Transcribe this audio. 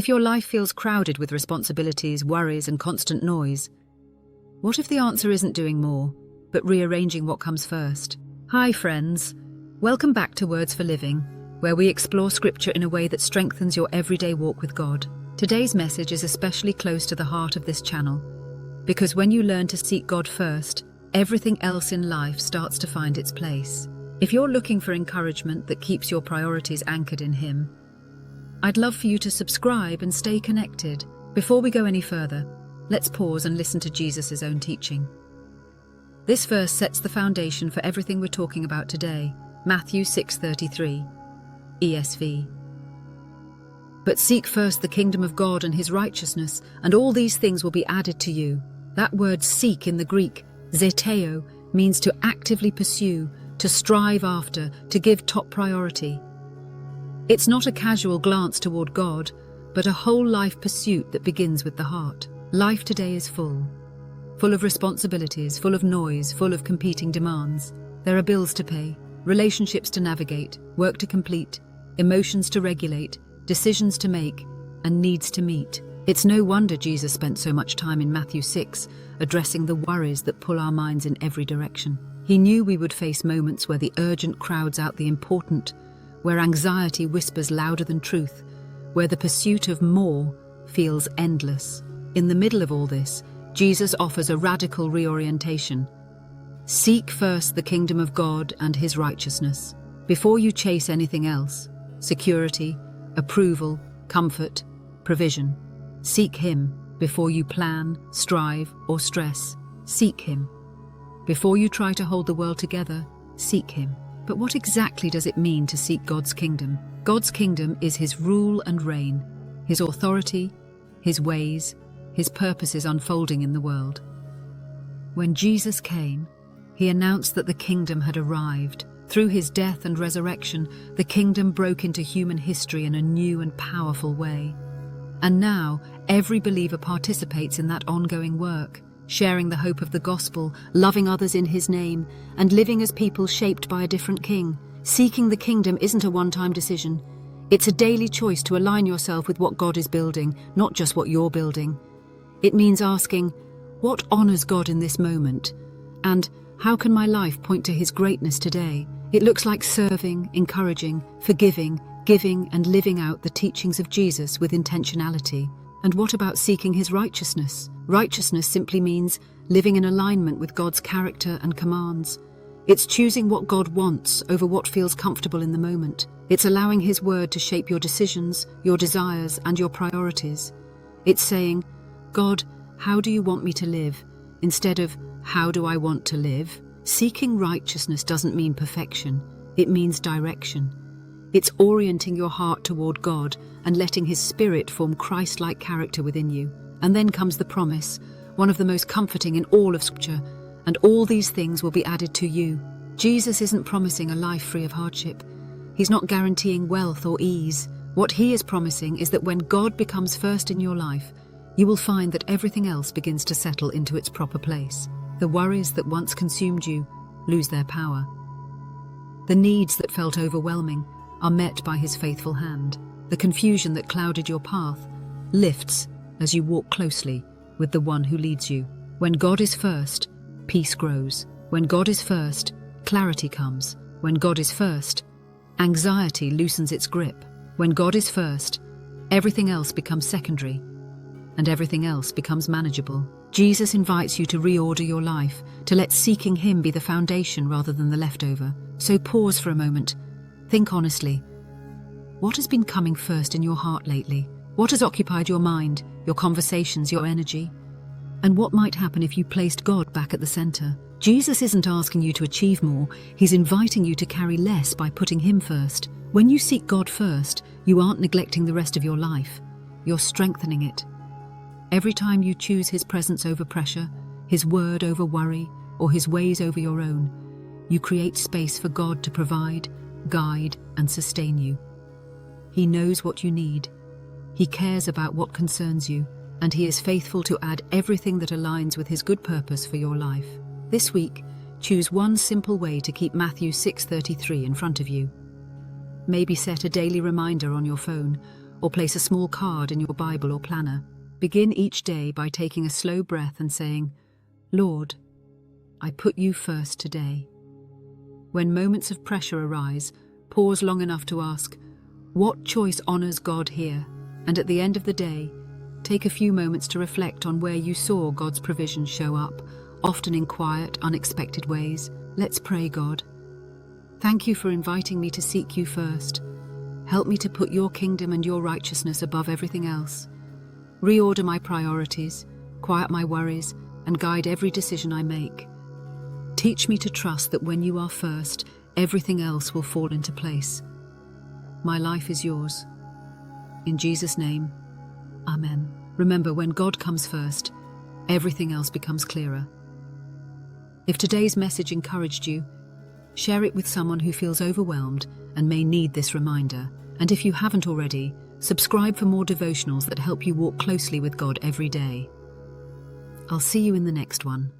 If your life feels crowded with responsibilities, worries, and constant noise, what if the answer isn't doing more, but rearranging what comes first? Hi friends, welcome back to Words for Living, where we explore scripture in a way that strengthens your everyday walk with God. Today's message is especially close to the heart of this channel, because when you learn to seek God first, everything else in life starts to find its place. If you're looking for encouragement that keeps your priorities anchored in Him, I'd love for you to subscribe and stay connected. Before we go any further, let's pause and listen to Jesus' own teaching. This verse sets the foundation for everything we're talking about today. Matthew 6:33, ESV. But seek first the kingdom of God and His righteousness, and all these things will be added to you. That word seek in the Greek, zeteo, means to actively pursue, to strive after, to give top priority. It's not a casual glance toward God, but a whole life pursuit that begins with the heart. Life today is full of responsibilities, full of noise, full of competing demands. There are bills to pay, relationships to navigate, work to complete, emotions to regulate, decisions to make, and needs to meet. It's no wonder Jesus spent so much time in Matthew 6 addressing the worries that pull our minds in every direction. He knew we would face moments where the urgent crowds out the important, where anxiety whispers louder than truth, where the pursuit of more feels endless. In the middle of all this, Jesus offers a radical reorientation. Seek first the kingdom of God and His righteousness. Before you chase anything else, security, approval, comfort, provision, seek Him. Before you plan, strive, or stress, seek Him. Before you try to hold the world together, seek Him. But what exactly does it mean to seek God's kingdom? God's kingdom is His rule and reign, His authority, His ways, His purposes unfolding in the world. When Jesus came, He announced that the kingdom had arrived. Through His death and resurrection, the kingdom broke into human history in a new and powerful way. And now, every believer participates in that ongoing work, sharing the hope of the gospel, loving others in His name, and living as people shaped by a different king. Seeking the kingdom isn't a one-time decision. It's a daily choice to align yourself with what God is building, not just what you're building. It means asking, what honors God in this moment? And how can my life point to His greatness today? It looks like serving, encouraging, forgiving, giving, and living out the teachings of Jesus with intentionality. And what about seeking His righteousness? Righteousness simply means living in alignment with God's character and commands. It's choosing what God wants over what feels comfortable in the moment. It's allowing His word to shape your decisions, your desires, and your priorities. It's saying, God, how do you want me to live? Instead of, how do I want to live? Seeking righteousness doesn't mean perfection. It means direction. It's orienting your heart toward God and letting His Spirit form Christ-like character within you. And then comes the promise, one of the most comforting in all of Scripture, and all these things will be added to you. Jesus isn't promising a life free of hardship. He's not guaranteeing wealth or ease. What He is promising is that when God becomes first in your life, you will find that everything else begins to settle into its proper place. The worries that once consumed you lose their power. The needs that felt overwhelming are met by His faithful hand. The confusion that clouded your path lifts as you walk closely with the one who leads you. When God is first, peace grows. When God is first, clarity comes. When God is first, anxiety loosens its grip. When God is first, everything else becomes secondary, and everything else becomes manageable. Jesus invites you to reorder your life, to let seeking Him be the foundation rather than the leftover. So pause for a moment. Think honestly. What has been coming first in your heart lately? What has occupied your mind, your conversations, your energy? And what might happen if you placed God back at the center? Jesus isn't asking you to achieve more. He's inviting you to carry less by putting Him first. When you seek God first, you aren't neglecting the rest of your life. You're strengthening it. Every time you choose His presence over pressure, His word over worry, or His ways over your own, you create space for God to provide, guide, and sustain you. He knows what you need. He cares about what concerns you, and He is faithful to add everything that aligns with His good purpose for your life. This week, choose one simple way to keep Matthew 6:33 in front of you. Maybe set a daily reminder on your phone, or place a small card in your Bible or planner. Begin each day by taking a slow breath and saying, "Lord, I put you first today." When moments of pressure arise, pause long enough to ask, what choice honors God here? And at the end of the day, take a few moments to reflect on where you saw God's provision show up, often in quiet, unexpected ways. Let's pray. God, thank you for inviting me to seek you first. Help me to put your kingdom and your righteousness above everything else. Reorder my priorities, quiet my worries, and guide every decision I make. Teach me to trust that when you are first, everything else will fall into place. My life is yours. In Jesus' name, Amen. Remember, when God comes first, everything else becomes clearer. If today's message encouraged you, share it with someone who feels overwhelmed and may need this reminder. And if you haven't already, subscribe for more devotionals that help you walk closely with God every day. I'll see you in the next one.